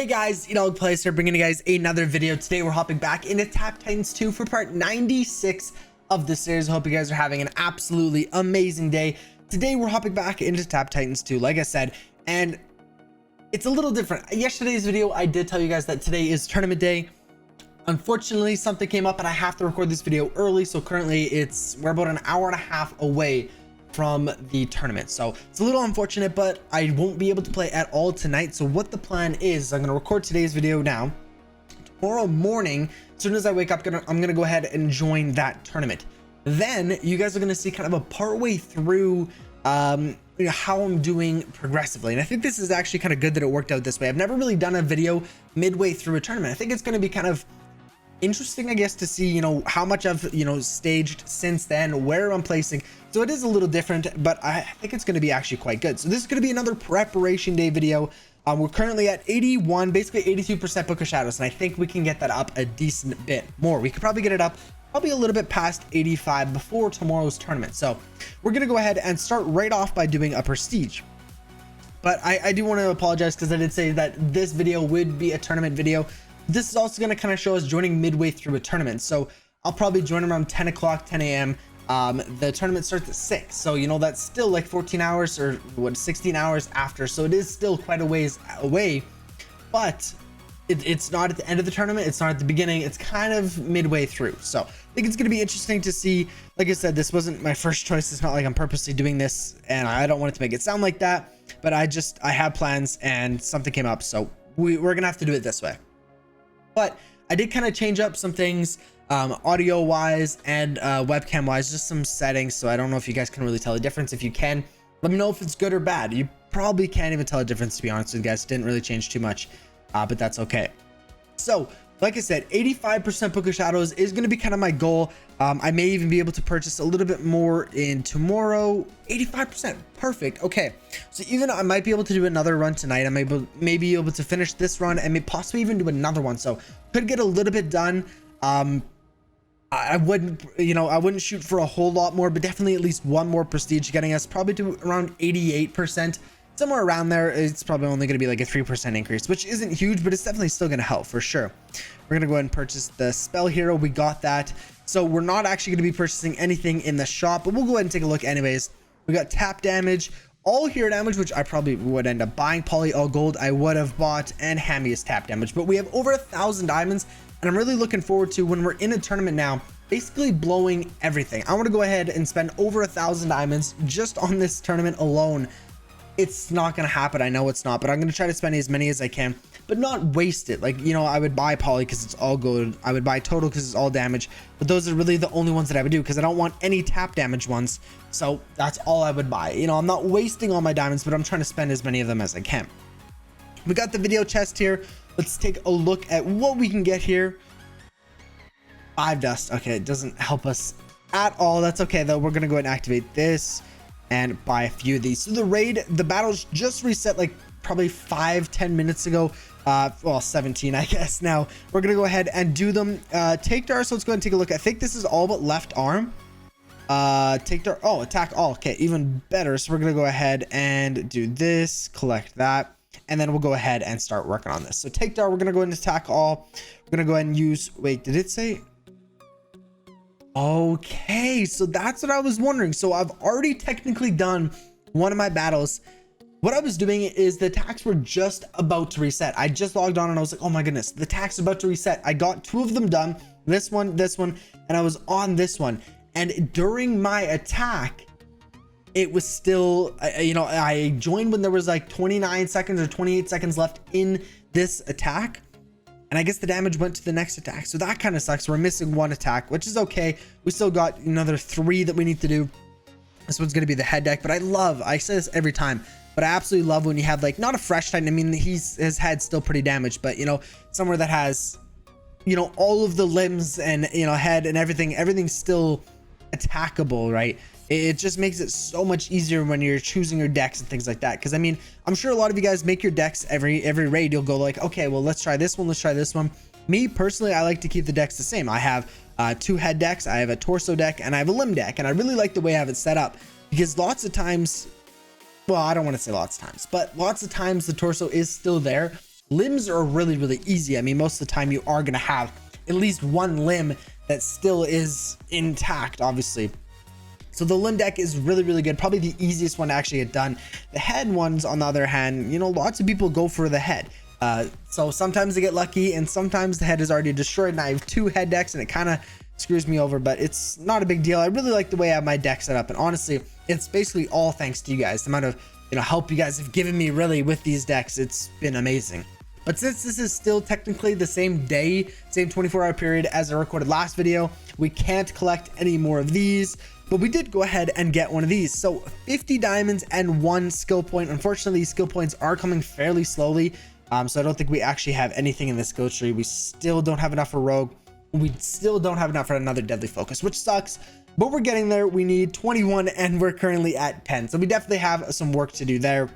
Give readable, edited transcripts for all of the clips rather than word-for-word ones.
Hey guys, EdogPlays here, bringing you guys another video. Today we're hopping back into Tap Titans 2 for part 96 of the series. I hope you guys are having an absolutely amazing day. Today we're hopping back into Tap Titans 2, like I said, and it's a little different. Yesterday's video, I did tell you guys that today is tournament day. Unfortunately, something came up and I have to record this video early, so currently we're about an hour and a half away from the tournament, so it's a little unfortunate, but I won't be able to play at all tonight. So what the plan is, I'm going to record today's video now. Tomorrow morning, as soon as I wake up, I'm going to go ahead and join that tournament. Then you guys are going to see kind of a partway through how I'm doing progressively, and I think this is actually kind of good that it worked out this way. I've never really done a video midway through a tournament. I think it's going to be kind of interesting, I guess, to see how much I've staged since then, where I'm placing. So it is a little different, but I think it's going to be actually quite good. So this is going to be another preparation day video. We're currently at 81, basically 82% Book of Shadows, and I think we can get that up a decent bit more. We could probably get it up probably a little bit past 85 before tomorrow's tournament. So we're going to go ahead and start right off by doing a prestige. But I do want to apologize because I did say that this video would be a tournament video. This is also going to kind of show us joining midway through a tournament. So I'll probably join around 10 o'clock, 10 a.m. The tournament starts at 6. So, that's still like 14 hours or 16 hours after. So it is still quite a ways away, but it's not at the end of the tournament. It's not at the beginning. It's kind of midway through. So I think it's going to be interesting to see. Like I said, this wasn't my first choice. It's not like I'm purposely doing this and I don't want it to make it sound like that, but I have plans and something came up. So we're going to have to do it this way. But I did kind of change up some things audio wise and webcam wise, just some settings. So I don't know if you guys can really tell the difference. If you can, let me know if it's good or bad. You probably can't even tell the difference, to be honest with you guys. Didn't really change too much, but that's okay. So like I said, 85% Book of Shadows is going to be kind of my goal. I may even be able to purchase a little bit more in tomorrow. 85%, perfect. Okay, so even I might be able to do another run tonight. I may be able to finish this run and may possibly even do another one. So could get a little bit done. I wouldn't shoot for a whole lot more, but definitely at least one more prestige, getting us probably to around 88%. Somewhere around there. It's probably only going to be like a 3% increase, which isn't huge, but it's definitely still going to help for sure. We're going to go ahead and purchase the spell hero. We got that. So we're not actually going to be purchasing anything in the shop, but we'll go ahead and take a look anyways. We got tap damage, all hero damage, which I probably would end up buying. Poly all gold I would have bought, and Hammy tap damage, but we have over 1,000 diamonds, and I'm really looking forward to, when we're in a tournament now, basically blowing everything. I want to go ahead and spend over 1,000 diamonds just on this tournament alone. It's not going to happen. I know it's not, but I'm going to try to spend as many as I can, but not waste it. Like, I would buy poly because it's all gold. I would buy total because it's all damage, but those are really the only ones that I would do because I don't want any tap damage ones. So that's all I would buy. I'm not wasting all my diamonds, but I'm trying to spend as many of them as I can. We got the video chest here. Let's take a look at what we can get here. 5 dust. Okay, it doesn't help us at all. That's okay though. We're going to go ahead and activate this and buy a few of these. So the battles just reset like probably 5-10 minutes ago. Well, 17 I guess. Now we're gonna go ahead and do them. Take Dar, so let's go ahead and take a look. I think this is all but left arm. Take Dar, oh, attack all. Okay, even better. So we're gonna go ahead and do this, collect that, and then we'll go ahead and start working on this. So take Dar, we're gonna go ahead and attack all. We're gonna go ahead and use, wait, did it say? Okay, so that's what I was wondering. So I've already technically done one of my battles. What I was doing is the attacks were just about to reset. I just logged on and I was like, oh my goodness, the attack's about to reset. I got 2 of them done, this one, and I was on this one. And during my attack, it was still, I joined when there was like 29 seconds or 28 seconds left in this attack. And I guess the damage went to the next attack. So that kind of sucks. We're missing 1 attack, which is okay. We still got another 3 that we need to do. This one's going to be the head deck, but I say this every time, but I absolutely love when you have like, not a fresh Titan. I mean, his head's still pretty damaged, but somewhere that has, all of the limbs and, head and everything's still attackable, right? It just makes it so much easier when you're choosing your decks and things like that. Because I mean, I'm sure a lot of you guys make your decks every raid. You'll go like, okay, well, let's try this one. Let's try this one. Me personally, I like to keep the decks the same. I have 2 head decks. I have a torso deck and I have a limb deck. And I really like the way I have it set up because lots of times, well, I don't want to say lots of times, but lots of times the torso is still there. Limbs are really easy. I mean, most of the time you are going to have at least one limb that still is intact, obviously. So the limb deck is really good, probably the easiest one to actually get done. The head ones, on the other hand, you know, lots of people go for the head. So sometimes they get lucky and sometimes the head is already destroyed and I have 2 head decks and it kind of screws me over, but it's not a big deal. I really like the way I have my deck set up, and honestly, it's basically all thanks to you guys. The amount of, you know, help you guys have given me really with these decks, it's been amazing. But since this is still technically the same day, same 24-hour period as I recorded last video, we can't collect any more of these, but we did go ahead and get one of these. So 50 diamonds and 1 skill point. Unfortunately, these skill points are coming fairly slowly. So I don't think we actually have anything in this skill tree. We still don't have enough for rogue. We still don't have enough for another deadly focus, which sucks, but we're getting there. We need 21 and we're currently at 10. So we definitely have some work to do there.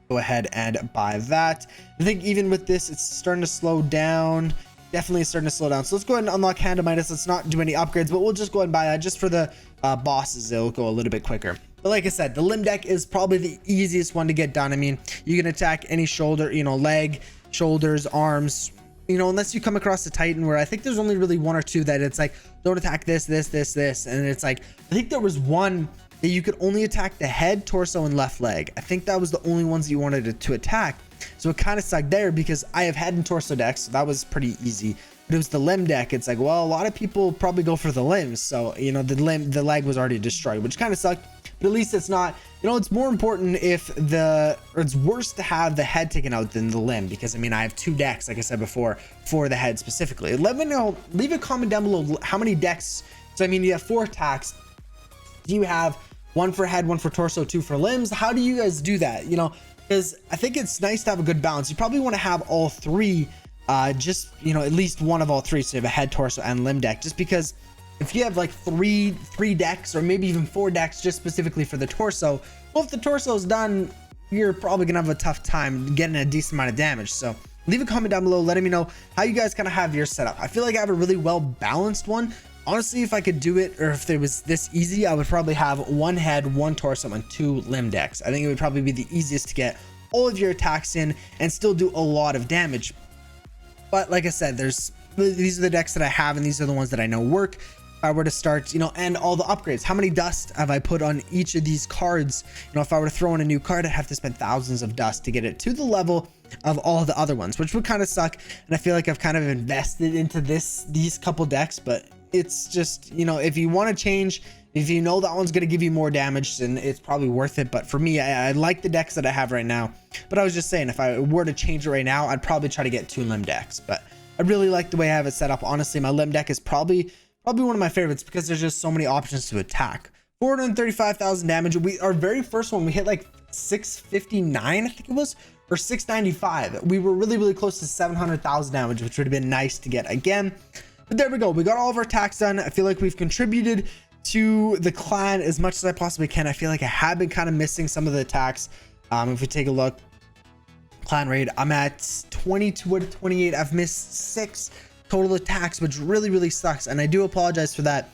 Go ahead and buy that. I think even with this, it's starting to slow down. Definitely starting to slow down. So let's go ahead and unlock Hand of Midas. Let's not do any upgrades, but we'll just go ahead and buy that just for the bosses. It'll go a little bit quicker. But like I said, the limb deck is probably the easiest one to get done. I mean, you can attack any shoulder, you know, leg, shoulders, arms, you know, unless you come across a Titan where I think there's only really 1 or 2 that it's like, don't attack this. And it's like, I think there was one that you could only attack the head, torso, and left leg. I think that was the only ones you wanted to attack. So it kind of sucked there because I have head and torso decks, so that was pretty easy. But it was the limb deck. It's like, well, a lot of people probably go for the limbs. So, you know, the leg was already destroyed, which kind of sucked. But at least it's not, you know, it's more important or it's worse to have the head taken out than the limb, because I mean, I have 2 decks, like I said before, for the head specifically. Let me know, leave a comment down below how many decks. So I mean, you have 4 attacks. Do you have 1 for head, 1 for torso, 2 for limbs? How do you guys do that? You know, because I think it's nice to have a good balance. You probably want to have all 3, just, you know, at least 1 of all 3. So you have a head, torso, and limb deck, just because if you have like three decks or maybe even 4 decks just specifically for the torso, well, if the torso is done, you're probably gonna have a tough time getting a decent amount of damage. So leave a comment down below letting me know how you guys kind of have your setup. I feel like I have a really well balanced one. Honestly, if I could do it, or if it was this easy, I would probably have 1 head, 1 torso, and 2 limb decks. I think it would probably be the easiest to get all of your attacks in and still do a lot of damage. But like I said, these are the decks that I have, and these are the ones that I know work. If I were to start, you know, and all the upgrades, how many dust have I put on each of these cards? You know, if I were to throw in a new card, I'd have to spend thousands of dust to get it to the level of all the other ones, which would kind of suck. And I feel like I've kind of invested into these couple decks, but it's just, you know, if you want to change, if you know that one's going to give you more damage, then it's probably worth it. But for me, I like the decks that I have right now. But I was just saying, if I were to change it right now, I'd probably try to get 2 limb decks. But I really like the way I have it set up. Honestly, my limb deck is probably one of my favorites because there's just so many options to attack. 435,000 damage. Our very first one, we hit like 659, I think it was, or 695. We were really close to 700,000 damage, which would have been nice to get again. But there we go. We got all of our attacks done. I feel like we've contributed to the clan as much as I possibly can. I feel like I have been kind of missing some of the attacks. If we take a look, clan raid, I'm at 22 out of 28. I've missed 6 total attacks, which really sucks, and I do apologize for that.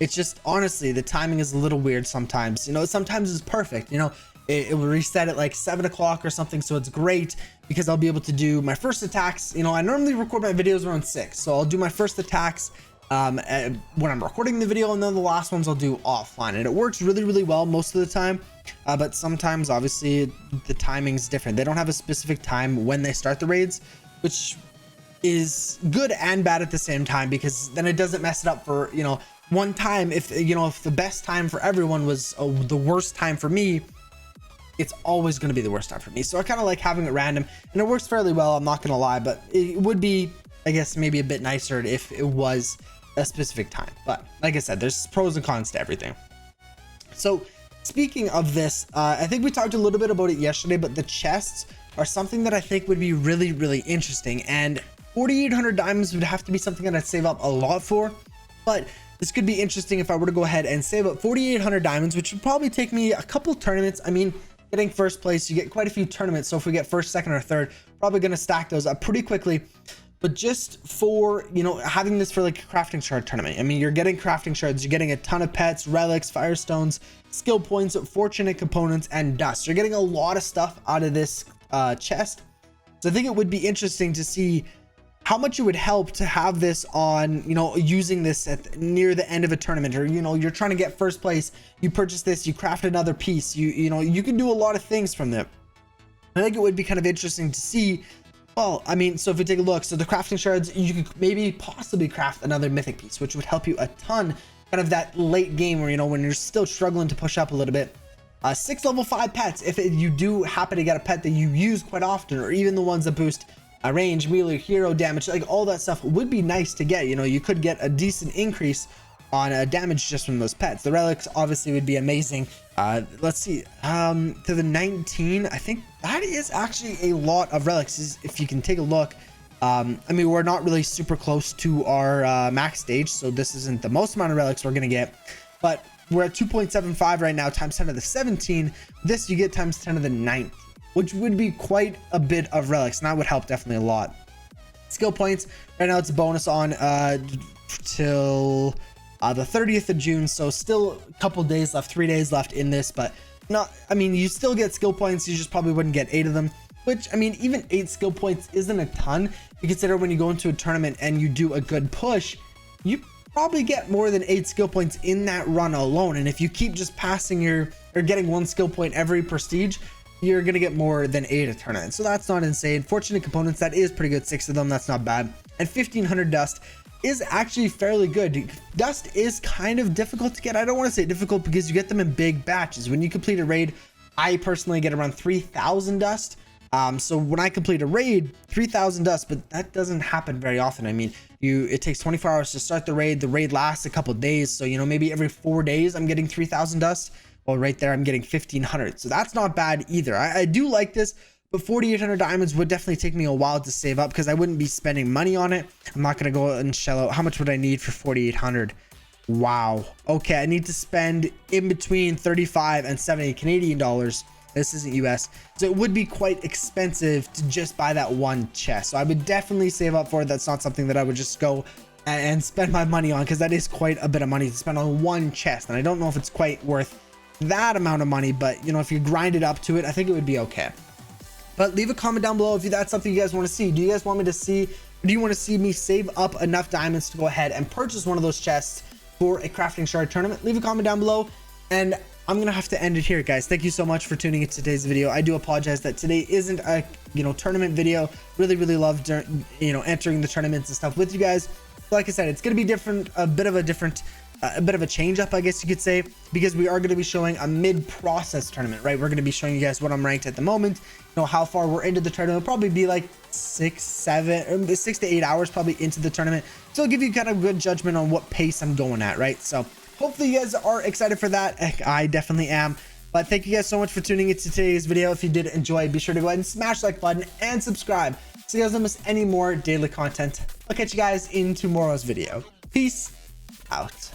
It's just, honestly, the timing is a little weird sometimes. You know, sometimes it's perfect. You know, it will reset at like 7 o'clock or something, so it's great because I'll be able to do my first attacks. You know, I normally record my videos around 6, so I'll do my first attacks when I'm recording the video, and then the last ones I'll do offline, and it works really well most of the time. But sometimes, obviously, the timing's different. They don't have a specific time when they start the raids, which is good and bad at the same time, because then it doesn't mess it up for, you know, one time. If, you know, if the best time for everyone was the worst time for me, it's always going to be the worst time for me. So I kind of like having it random, and it works fairly well, I'm not going to lie, but it would be, I guess, maybe a bit nicer if it was a specific time. But like I said, there's pros and cons to everything. So speaking of this, I think we talked a little bit about it yesterday, but the chests are something that I think would be really interesting, and 4,800 diamonds would have to be something that I'd save up a lot for. But this could be interesting if I were to go ahead and save up 4,800 diamonds, which would probably take me a couple tournaments. I mean, getting first place, you get quite a few tournaments. So if we get first, second, or third, probably going to stack those up pretty quickly. But just for, you know, having this for like a crafting shard tournament, I mean, you're getting crafting shards, you're getting a ton of pets, relics, firestones, skill points, fortunate components, and dust. You're getting a lot of stuff out of this chest. So I think it would be interesting to see how much it would help to have this on, you know, using this at near the end of a tournament, or, you know, you're trying to get first place, you purchase this, you craft another piece, you know, you can do a lot of things from there. I think it would be kind of interesting to see. Well, I mean, so if we take a look, so the crafting shards, you could maybe possibly craft another mythic piece, which would help you a ton, kind of that late game where, you know, when you're still struggling to push up a little bit. 6 level 5 pets, if you do happen to get a pet that you use quite often, or even the ones that boost range, melee, hero damage, like all that stuff would be nice to get. You know, you could get a decent increase on damage just from those pets. The relics obviously would be amazing. Let's see, to the 19, I think that is actually a lot of relics. If you can take a look, I mean, we're not really super close to our max stage, so this isn't the most amount of relics we're gonna get, but we're at 2.75 right now, times 10 to the 17. This you get times 10 to the 9, which would be quite a bit of relics, and that would help definitely a lot. Skill points right now, it's a bonus on till the 30th of June, so still a couple days left, 3 days left in this, but not, I mean, you still get skill points, you just probably wouldn't get 8 of them, which, I mean, even 8 skill points isn't a ton. You consider when you go into a tournament and you do a good push, you probably get more than 8 skill points in that run alone, and if you keep just passing your, or getting 1 skill point every prestige, you're gonna get more than 8 a tournament. So that's not insane. Fortunate components, that is pretty good, 6 of them, that's not bad. And 1500 dust is actually fairly good. Dust is kind of difficult to get. I don't want to say difficult because you get them in big batches. When you complete a raid, I personally get around 3000 dust. So when I complete a raid, 3000 dust, but that doesn't happen very often. I mean, it takes 24 hours to start the raid lasts a couple days, so, you know, maybe every 4 days I'm getting 3000 dust. Well, right there I'm getting 1500, so that's not bad either. I do like this, but 4800 diamonds would definitely take me a while to save up because I wouldn't be spending money on it. I'm not gonna go and shell out. How much would I need for 4800? Wow. Okay, I need to spend in between 35 and 70 Canadian dollars. This isn't US, so it would be quite expensive to just buy that one chest. So I would definitely save up for it. That's not something that I would just go and spend my money on, because that is quite a bit of money to spend on one chest, and I don't know if it's quite worth that amount of money. But, you know, if you grind it up to it, I think it would be okay. But leave a comment down below if that's something you guys want to see. Do you guys want me to see, or do you want to see me save up enough diamonds to go ahead and purchase one of those chests for a crafting shard tournament? Leave a comment down below, and I'm gonna have to end it here, guys. Thank you so much for tuning into today's video. I do apologize that today isn't a, you know, tournament video. Really loved, you know, entering the tournaments and stuff with you guys. But like I said, it's gonna be different, a bit of a change up, I guess you could say, because we are going to be showing a mid-process tournament, right? We're going to be showing you guys what I'm ranked at the moment, you know, how far we're into the tournament. It'll probably be like 6 to 8 hours probably into the tournament, so it'll give you kind of good judgment on what pace I'm going at, right? So hopefully you guys are excited for that. I definitely am. But thank you guys so much for tuning into today's video. If you did enjoy, be sure to go ahead and smash the like button and subscribe so you guys don't miss any more daily content. I'll catch you guys in tomorrow's video. Peace out.